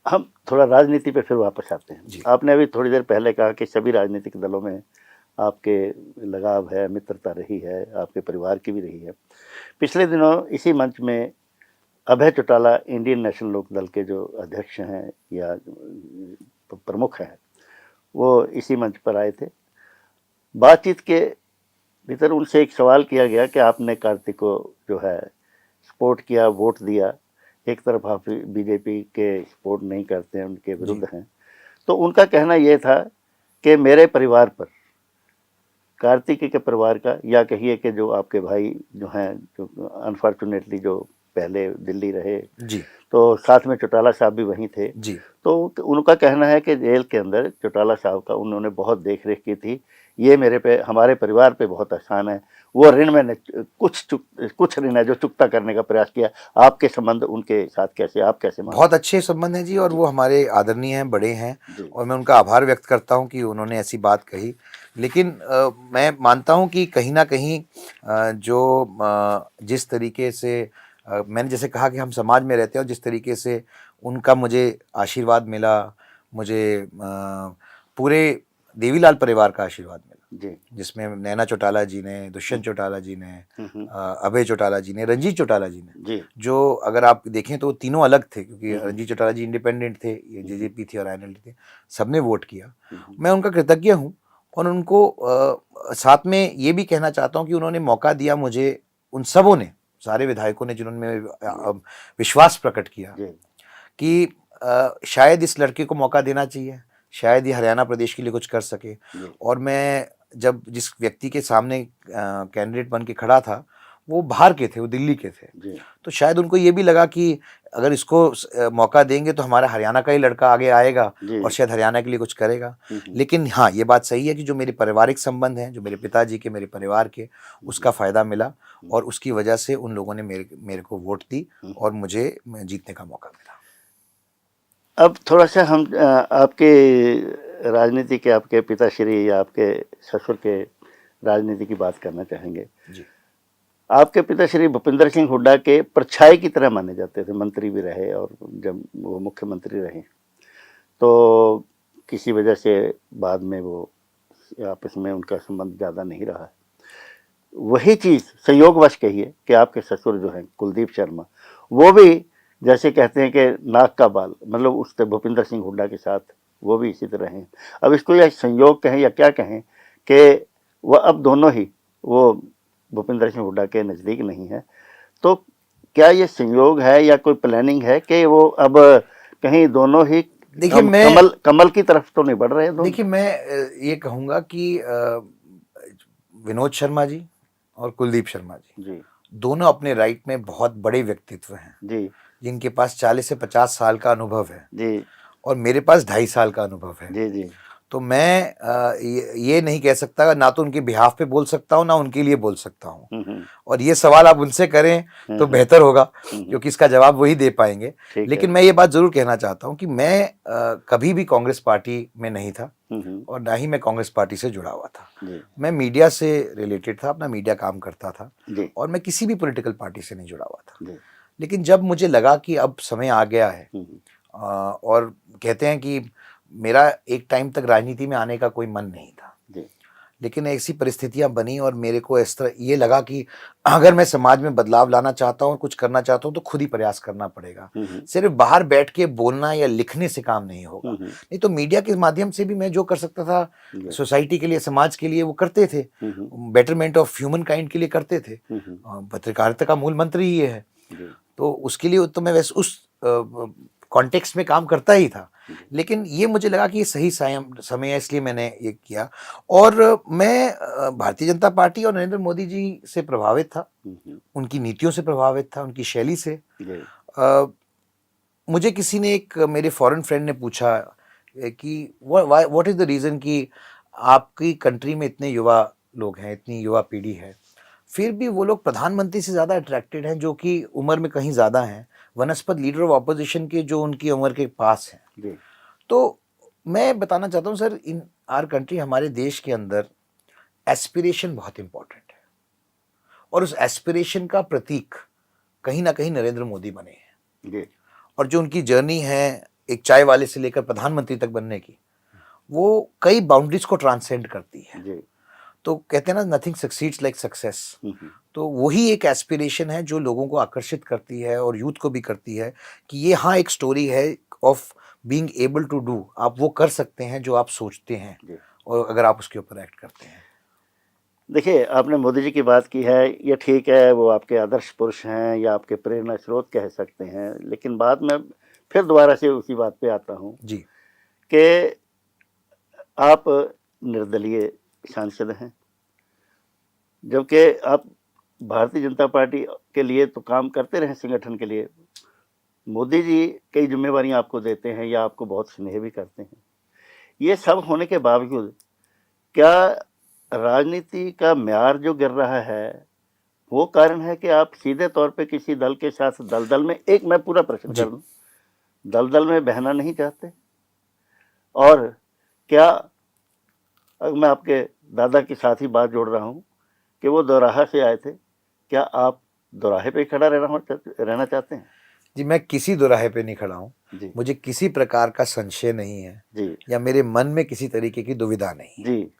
हम थोड़ा राजनीति पे फिर वापस आते हैं। आपने अभी थोड़ी देर पहले कहा कि सभी राजनीतिक दलों में आपके लगाव है, मित्रता रही है, आपके परिवार की भी रही है। पिछले दिनों इसी मंच में अभय चौटाला इंडियन नेशनल लोक दल के जो अध्यक्ष हैं या प्रमुख हैं, वो इसी मंच पर आए थे। बातचीत के भीतर उनसे एक सवाल किया गया कि आपने कार्तिक को जो है सपोर्ट किया, वोट दिया, एक तरफ आप बीजेपी के सपोर्ट नहीं करते हैं, उनके विरुद्ध हैं, तो उनका कहना यह था कि मेरे परिवार पर, कार्तिकी के परिवार का, या कहिए कि जो आपके भाई जो हैं, जो अनफॉर्चुनेटली जो पहले दिल्ली रहे, जी तो साथ में चौटाला साहब भी वहीं थे, जी तो उनका कहना है कि जेल के अंदर चौटाला साहब का उन्होंने बहुत देख रेख की थी, ये मेरे पे, हमारे परिवार पे बहुत आसान है, वो ऋण में कुछ ऋण है जो चुकता करने का प्रयास किया। आपके संबंध उनके साथ कैसे, आप कैसे मानते बहुत अच्छे संबंध हैं जी, और वो हमारे आदरणीय हैं, बड़े हैं, और मैं उनका आभार व्यक्त करता हूं कि उन्होंने ऐसी बात कही। लेकिन मैं मानता हूं कि कहीं ना कहीं जिस तरीके से मैंने जैसे कहा कि हम समाज में रहते हैं, और जिस तरीके से उनका मुझे आशीर्वाद मिला, मुझे पूरे देवीलाल परिवार का आशीर्वाद मिला, जी, जिसमें नैना चौटाला जी ने, दुष्यंत चौटाला जी ने, अभय चौटाला जी ने, रंजीत चौटाला जी ने, जी, जो अगर आप देखें तो तीनों अलग थे, क्योंकि रंजीत चौटाला जी इंडिपेंडेंट थे, ये जेजेपी थी और आईएनएलडी थे, सबने वोट किया। मैं उनका कृतज्ञ हूँ, और उनको साथ में ये भी कहना चाहता हूँ कि उन्होंने मौका दिया मुझे, उन सबों ने, सारे विधायकों ने, जिन्होंने विश्वास प्रकट किया कि शायद इस लड़के को मौका देना चाहिए, शायद ये हरियाणा प्रदेश के लिए कुछ कर सके। और मैं जब जिस व्यक्ति के सामने कैंडिडेट बन के खड़ा था, वो बाहर के थे, वो दिल्ली के थे, तो शायद उनको ये भी लगा कि अगर इसको मौका देंगे तो हमारा हरियाणा का ही लड़का आगे आएगा और शायद हरियाणा के लिए कुछ करेगा। लेकिन हाँ, ये बात सही है कि जो मेरे पारिवारिक संबंध हैं, जो मेरे पिताजी के, मेरे परिवार के, उसका फ़ायदा मिला, और उसकी वजह से उन लोगों ने मेरे को वोट दी और मुझे जीतने का मौका मिला। अब थोड़ा सा हम आपके राजनीति के, आपके पिताश्री या आपके ससुर के राजनीति की बात करना चाहेंगे। जी। आपके पिताश्री भूपिंदर सिंह हुड्डा के परछाई की तरह माने जाते थे, मंत्री भी रहे, और जब वो मुख्यमंत्री रहे तो किसी वजह से बाद में वो आपस में उनका संबंध ज़्यादा नहीं रहा। वही चीज़ संयोगवश कहिए कि आपके ससुर जो हैं कुलदीप शर्मा, वो भी जैसे कहते हैं कि नाक का बाल, मतलब उस भूपिंदर सिंह हुड्डा के साथ वो भी इसी तरह हैं। अब इसको या संयोग कहें या क्या कहें कि वह अब दोनों ही वो भूपिंदर सिंह हुड्डा के नज़दीक नहीं है, तो क्या ये संयोग है या कोई प्लानिंग है कि वो अब कहीं दोनों ही देखिए कमल की तरफ तो नहीं बढ़ रहे हैं? देखिए, मैं ये कहूँगा कि विनोद शर्मा जी और कुलदीप शर्मा जी दोनों अपने राइट में बहुत बड़े व्यक्तित्व हैं जी, जिनके पास 40 से 50 साल का अनुभव है जी, और मेरे पास 2.5 साल का अनुभव है जी जी। तो मैं ये नहीं कह सकता, ना तो उनके बिहाफ पे बोल सकता हूँ, ना उनके लिए बोल सकता हूँ, और ये सवाल आप उनसे करें तो बेहतर होगा, क्योंकि इसका जवाब वही दे पाएंगे। लेकिन मैं ये बात जरूर कहना चाहता हूँ कि मैं कभी भी कांग्रेस पार्टी में नहीं था, और ना ही मैं कांग्रेस पार्टी से जुड़ा हुआ था। मैं मीडिया से रिलेटेड था, अपना मीडिया काम करता था, और मैं किसी भी पॉलिटिकल पार्टी से नहीं जुड़ा हुआ था। लेकिन जब मुझे लगा कि अब समय आ गया है, और कहते हैं कि मेरा एक टाइम तक राजनीति में आने का कोई मन नहीं था, लेकिन ऐसी परिस्थितियां बनी और मेरे को इस तरह ये लगा कि अगर मैं समाज में बदलाव लाना चाहता हूँ, कुछ करना चाहता हूँ, तो खुद ही प्रयास करना पड़ेगा। सिर्फ बाहर बैठ के बोलना या लिखने से काम नहीं होगा। नहीं तो मीडिया के माध्यम से भी मैं जो कर सकता था सोसाइटी के लिए, समाज के लिए, वो करते थे, बेटरमेंट ऑफ ह्यूमन काइंड के लिए करते थे। पत्रकारिता का मूल मंत्र ही ये है, तो उसके लिए तो मैं वैसे उस कॉन्टेक्स्ट में काम करता ही था। लेकिन ये मुझे लगा कि ये सही समय है, इसलिए मैंने ये किया। और मैं भारतीय जनता पार्टी और नरेंद्र मोदी जी से प्रभावित था, उनकी नीतियों से प्रभावित था, उनकी शैली से। मुझे किसी ने, एक मेरे फॉरेन फ्रेंड ने पूछा कि व्हाट इज द रीज़न कि आपकी कंट्री में इतने युवा लोग हैं, इतनी युवा पीढ़ी है, फिर भी वो लोग प्रधानमंत्री से ज़्यादा अट्रैक्टेड हैं, जो कि उम्र में कहीं ज़्यादा हैं, वनस्पत लीडर ऑफ ऑपोजिशन के जो उनकी उम्र के पास हैं। तो मैं बताना चाहता हूँ सर, इन आवर कंट्री, हमारे देश के अंदर एस्पिरेशन बहुत इंपॉर्टेंट है, और उस एस्पिरेशन का प्रतीक कहीं ना कहीं नरेंद्र मोदी बने हैं। और जो उनकी जर्नी है, एक चाय वाले से लेकर प्रधानमंत्री तक बनने की, वो कई बाउंड्रीज को ट्रांसेंड करती है। तो कहते हैं ना, नथिंग सक्सीड्स लाइक सक्सेस। तो वही एक एस्पिरेशन है जो लोगों को आकर्षित करती है, और यूथ को भी करती है कि ये हाँ एक स्टोरी है, of being able to do, आप वो कर सकते हैं जो आप सोचते हैं, जी। और अगर आप उसके ऊपर एक्ट करते हैं। देखिए, आपने मोदी जी की बात की है, ये ठीक है, वो आपके आदर्श पुरुष हैं या आपके प्रेरणा स्रोत कह सकते हैं, लेकिन बाद में फिर दोबारा से उसी बात पे आता हूँ जी कि आप निर्दलीय सांसद हैं, जबकि आप भारतीय जनता पार्टी के लिए तो काम करते रहे, संगठन के लिए। मोदी जी कई जिम्मेवारियां आपको देते हैं या आपको बहुत स्नेह भी करते हैं। ये सब होने के बावजूद क्या राजनीति का म्यार जो गिर रहा है, वो कारण है कि आप सीधे तौर पे किसी दल के साथ दलदल में, एक मैं पूरा प्रश्न जी। कर दूं, दलदल में बहना नहीं चाहते? और क्या, अगर मैं आपके दादा के साथ ही बात जोड़ रहा हूं कि वो दोराहा से आए थे, क्या आप दोराहे पे खड़ा रहना चाहते हैं? जी, मैं किसी दोराहे पे नहीं खड़ा हूँ, जी मुझे किसी प्रकार का संशय नहीं है जी या मेरे मन में किसी तरीके की दुविधा नहीं है। जी।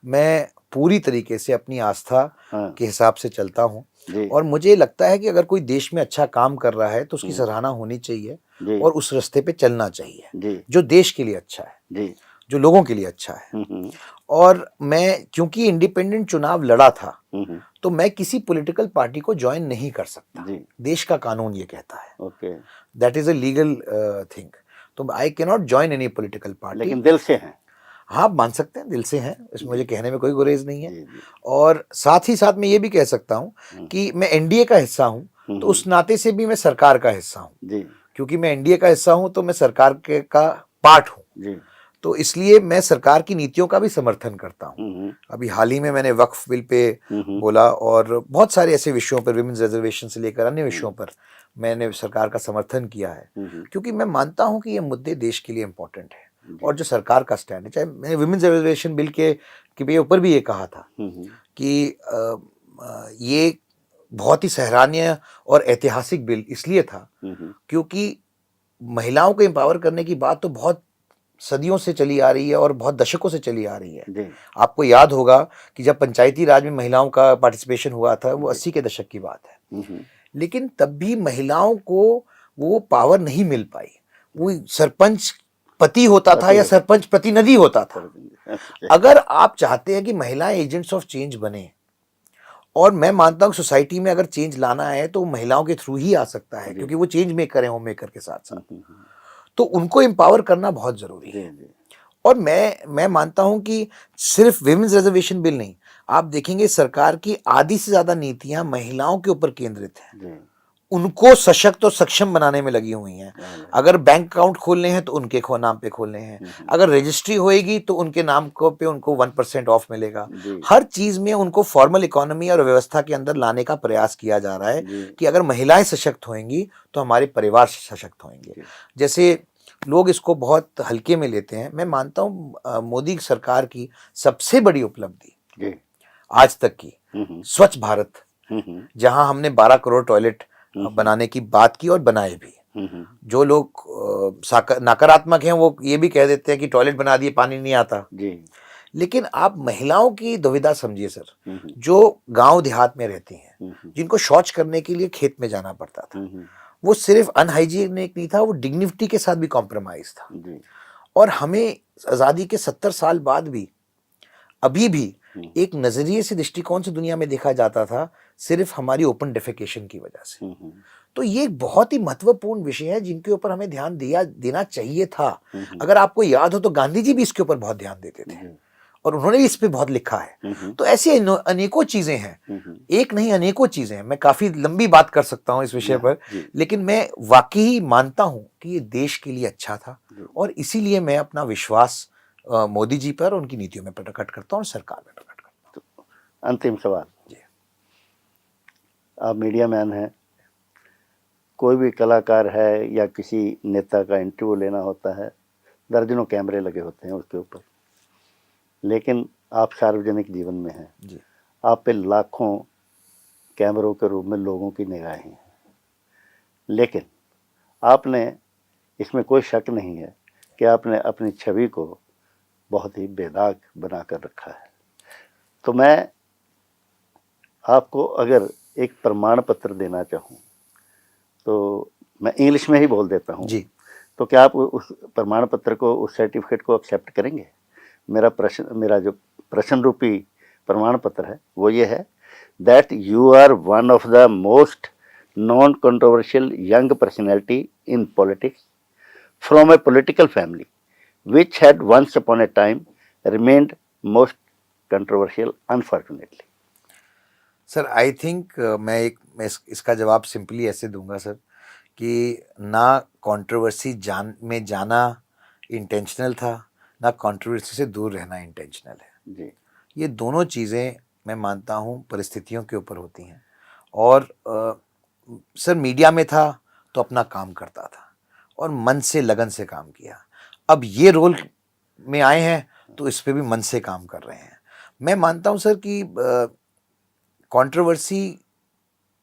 मैं पूरी तरीके से अपनी आस्था हाँ के हिसाब से चलता हूँ, जी और मुझे लगता है कि अगर कोई देश में अच्छा काम कर रहा है तो उसकी सराहना होनी चाहिए जी और उस रास्ते पे चलना चाहिए जी जो देश के लिए अच्छा है, जी। जो लोगों के लिए अच्छा है। और मैं क्योंकि इंडिपेंडेंट चुनाव लड़ा था, तो मैं किसी पॉलिटिकल पार्टी को ज्वाइन नहीं कर सकता। जी। देश का कानून ये कहता है, okay. That is a legal thing. तो I can not join any political party. लेकिन दिल से हैं? हाँ, आप मान सकते हैं, दिल से हैं, इसमें मुझे कहने में कोई गुरेज नहीं है। जी जी। और साथ ही साथ मैं ये भी कह सकता हूँ कि मैं एनडीए का हिस्सा हूँ, तो उस नाते से भी मैं सरकार का हिस्सा हूँ। जी क्योंकि मैं एनडीए का हिस्सा हूँ तो मैं सरकार के का पार्ट हूँ, जी। तो इसलिए मैं सरकार की नीतियों का भी समर्थन करता हूँ। अभी हाल ही में मैंने वक्फ बिल पे बोला, और बहुत सारे ऐसे विषयों पर, विमेंस रिजर्वेशन से लेकर अन्य विषयों पर मैंने सरकार का समर्थन किया है, क्योंकि मैं मानता हूँ कि ये मुद्दे देश के लिए इम्पोर्टेंट है। और जो सरकार का स्टैंड है, चाहे मैंने विमेंस रिजर्वेशन बिल के ऊपर भी ये कहा था कि ये बहुत ही सराहनीय और ऐतिहासिक बिल इसलिए था क्योंकि महिलाओं को एम्पावर करने की बात तो बहुत सदियों से चली आ रही है और बहुत दशकों से चली आ रही है। आपको याद होगा कि जब पंचायती राज में महिलाओं का पार्टिसिपेशन हुआ था, वो 80 के दशक की बात है, लेकिन तब भी महिलाओं को वो पावर नहीं मिल पाई। वो सरपंच पति होता था या सरपंच प्रतिनिधि होता था। अगर आप चाहते हैं कि महिलाएं एजेंट्स ऑफ चेंज बने, और मैं मानता हूँ सोसाइटी में अगर चेंज लाना है तो महिलाओं के थ्रू ही आ सकता है, क्योंकि वो चेंज मेकर है, होम मेकर के साथ साथ, तो उनको एम्पावर करना बहुत जरूरी है। और मैं मानता हूं कि सिर्फ विमेंस रिजर्वेशन बिल नहीं, आप देखेंगे सरकार की आधी से ज्यादा नीतियां महिलाओं के ऊपर केंद्रित हैं, उनको सशक्त और सक्षम बनाने में लगी हुई हैं। अगर बैंक अकाउंट खोलने हैं तो उनके नाम पे खोलने हैं, अगर रजिस्ट्री होएगी तो उनके नाम को पे उनको 1% ऑफ मिलेगा। हर चीज में उनको फॉर्मल इकोनॉमी और व्यवस्था के अंदर लाने का प्रयास किया जा रहा है कि अगर महिलाएं सशक्त होंगी तो हमारे परिवार सशक्त होंगे। जैसे लोग इसको बहुत हल्के में लेते हैं, मैं मानता हूं मोदी सरकार की सबसे बड़ी उपलब्धि आज तक की स्वच्छ भारत, जहां हमने 12 करोड़ टॉयलेट बनाने की बात की और बनाए भी। जो लोग नकारात्मक हैं वो ये भी कह देते हैं कि टॉयलेट बना दिए, पानी नहीं आता। लेकिन आप महिलाओं की दुविधा समझिए सर, जो गांव देहात में रहती हैं, जिनको शौच करने के लिए खेत में जाना पड़ता था, वो सिर्फ अनहाइजीनिक नहीं था, वो डिग्निटी के साथ भी कॉम्प्रोमाइज था। और हमें आज़ादी के 70 साल बाद भी अभी भी एक नजरिए से, दृष्टिकोण से दुनिया में देखा जाता था सिर्फ हमारी ओपन डेफिकेशन की वजह से। तो ये एक बहुत ही महत्वपूर्ण विषय है जिनके ऊपर हमें ध्यान देना चाहिए था। अगर आपको याद हो तो गांधी जी भी इसके ऊपर बहुत ध्यान देते थे और उन्होंने भी इस पे बहुत लिखा है। तो ऐसी अनेकों चीजें हैं, एक नहीं अनेकों चीजें हैं। मैं काफी लंबी बात कर सकता हूं इस विषय पर, लेकिन मैं वाकई मानता हूं कि ये देश के लिए अच्छा था, और इसीलिए मैं अपना विश्वास मोदी जी पर, उनकी नीतियों में प्रकट करता हूं और सरकार में प्रकट करता हूं। अंतिम सवाल, आप मीडिया मैन हैं, कोई भी कलाकार है या किसी नेता का इंटरव्यू लेना होता है, दर्जनों कैमरे लगे होते हैं उसके ऊपर, लेकिन आप सार्वजनिक जीवन में हैं जी। आप पे लाखों कैमरों के रूप में लोगों की निगाहें हैं, लेकिन आपने, इसमें कोई शक नहीं है कि आपने अपनी छवि को बहुत ही बेदाग बना कर रखा है। तो मैं आपको अगर एक प्रमाण पत्र देना चाहूँ तो मैं इंग्लिश में ही बोल देता हूँ जी। तो क्या आप उस प्रमाण पत्र को, उस सर्टिफिकेट को एक्सेप्ट करेंगे? मेरा जो प्रश्न रूपी प्रमाण पत्र है वो ये है that you are one of the most non controversial young personality in politics from a political family which had once upon a time remained most controversial unfortunately. Sir I think मैं इसका जवाब सिंपली ऐसे दूंगा सर कि ना कंट्रोवर्सी में जाना इंटेंशनल था, ना कंट्रोवर्सी से दूर रहना इंटेंशनल है जी। ये दोनों चीज़ें मैं मानता हूँ परिस्थितियों के ऊपर होती हैं। और सर मीडिया में था तो अपना काम करता था और मन से लगन से काम किया। अब ये रोल में आए हैं तो इस पे भी मन से काम कर रहे हैं। मैं मानता हूं सर कि controversy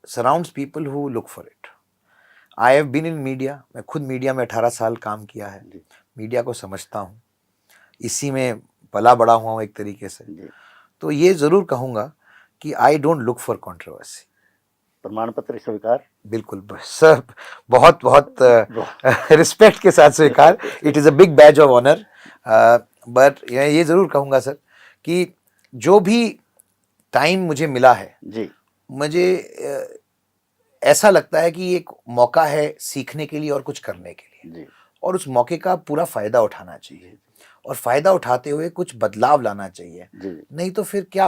surrounds people who look for it. I have been in media, मैं खुद मीडिया में 18 साल काम किया है, मीडिया को समझता हूं, इसी में पला बड़ा हुआ हूं एक तरीके से। तो ये ज़रूर कहूँगा कि I don't look for controversy. प्रमाण पत्र स्वीकार? बिल्कुल सर, बहुत बहुत रिस्पेक्ट के साथ स्वीकार। It is a big badge of honour. But ये ज़रूर कहूँगा सर कि जो भी टाइम मुझे मिला है जी, मुझे ऐसा लगता है कि एक मौका है सीखने के लिए और कुछ करने के लिए जी। और उस मौके का पूरा फ़ायदा उठाना चाहिए और फ़ायदा उठाते हुए कुछ बदलाव लाना चाहिए। नहीं तो फिर क्या,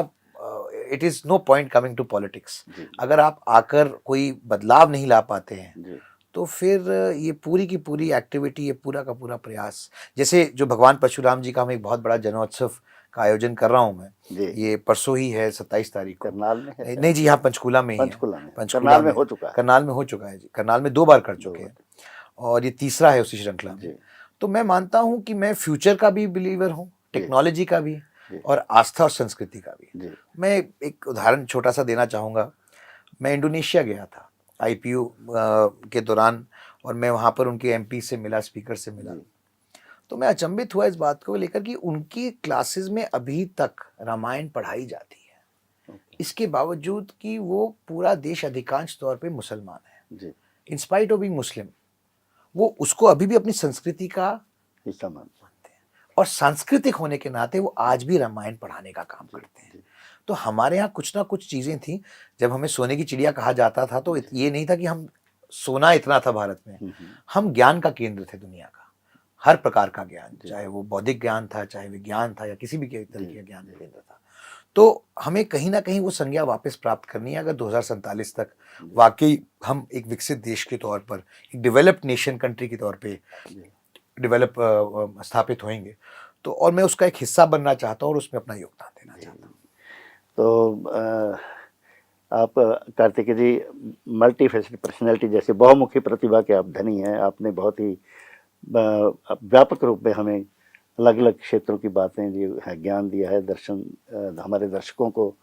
it is no point coming to politics. अगर आप आकर कोई बदलाव नहीं ला पाते हैं तो फिर ये पूरी की पूरी एक्टिविटी, ये पूरा का पूरा प्रयास, जैसे जो भगवान परशुराम जी का हम एक बहुत बड़ा जनोत्सव का आयोजन कर रहा हूँ मैं, ये परसों ही है 27 तारीख को। करनाल में है? नहीं जी, हाँ पंचकूला में ही है। करनाल में हो चुका है। करनाल में हो चुका है जी, करनाल में 2 बार कर चुके हैं और ये तीसरा है उसी श्रृंखला में। तो मैं मानता हूँ कि मैं फ्यूचर का भी बिलीवर हूँ, टेक्नोलॉजी का भी और आस्था और संस्कृति का भी। मैं एक उदाहरण छोटा सा देना चाहूँगा। मैं इंडोनेशिया गया था IPU के दौरान और मैं वहाँ पर उनके MP से मिला, स्पीकर से मिला। तो मैं अचंभित हुआ इस बात को लेकर कि उनकी क्लासेस में अभी तक रामायण पढ़ाई जाती है, इसके बावजूद कि वो पूरा देश अधिकांश तौर पे मुसलमान है। इन स्पाइट ऑफ बीइंग मुस्लिम वो उसको अभी भी अपनी संस्कृति का हिस्सा मानते हैं और सांस्कृतिक होने के नाते वो आज भी रामायण पढ़ाने का काम करते हैं। तो हमारे यहाँ कुछ ना कुछ चीज़ें थी। जब हमें सोने की चिड़िया कहा जाता था तो ये नहीं था कि हम सोना इतना था भारत में, हम ज्ञान का केंद्र थे दुनिया का, हर प्रकार का ज्ञान, चाहे वो बौद्धिक ज्ञान था, चाहे विज्ञान था या किसी भी तरीके का ज्ञान केंद्र था। तो हमें कहीं ना कहीं वो संज्ञा वापस प्राप्त करनी है अगर 2047 तक वाकई हम एक विकसित देश के तौर पर, एक डेवलप्ड नेशन कंट्री के तौर पे स्थापित होंगे। तो और मैं उसका एक हिस्सा बनना चाहता हूँ और उसमें अपना योगदान देना चाहता हूँ। तो आप कार्तिकेय जी मल्टी फेसेटेड पर्सनैलिटी, जैसे बहुमुखी प्रतिभा के आप धनी हैं। आपने बहुत ही व्यापक रूप में हमें अलग अलग क्षेत्रों की बातें जो है ज्ञान दिया है, दर्शन हमारे दर्शकों को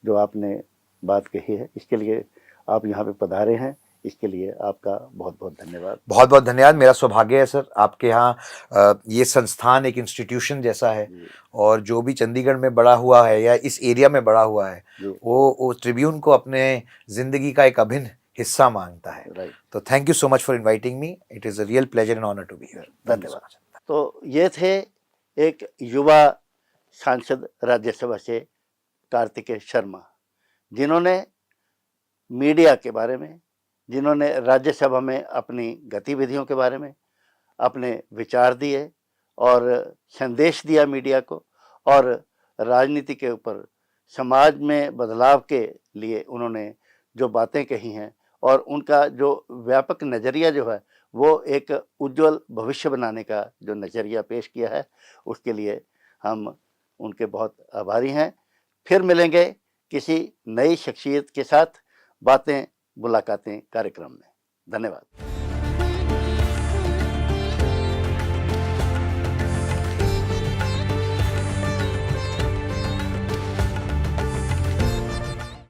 जो आपने बात कही है, इसके लिए आप यहाँ पे पधारे हैं, इसके लिए आपका बहुत बहुत धन्यवाद। बहुत बहुत धन्यवाद। मेरा सौभाग्य है सर आपके यहाँ ये संस्थान एक इंस्टीट्यूशन जैसा है और जो भी चंडीगढ़ में बड़ा हुआ है या इस एरिया में बड़ा हुआ है वो ट्रिब्यून को अपने ज़िंदगी का एक अभिन्न हिस्सा मांगता है। तो thank you so much for inviting me. It is a real pleasure and honour to be here. धन्यवाद। तो ये थे एक युवा सांसद राज्यसभा से कार्तिकेय शर्मा, जिन्होंने मीडिया के बारे में, जिन्होंने राज्यसभा में अपनी गतिविधियों के बारे में अपने विचार दिए और संदेश दिया मीडिया को, और राजनीति के ऊपर समाज में बदलाव के लिए उन्होंने जो बातें कही हैं और उनका जो व्यापक नज़रिया जो है वो एक उज्जवल भविष्य बनाने का जो नज़रिया पेश किया है, उसके लिए हम उनके बहुत आभारी हैं। फिर मिलेंगे किसी नई शख्सियत के साथ, बातें मुलाकातें कार्यक्रम में। धन्यवाद।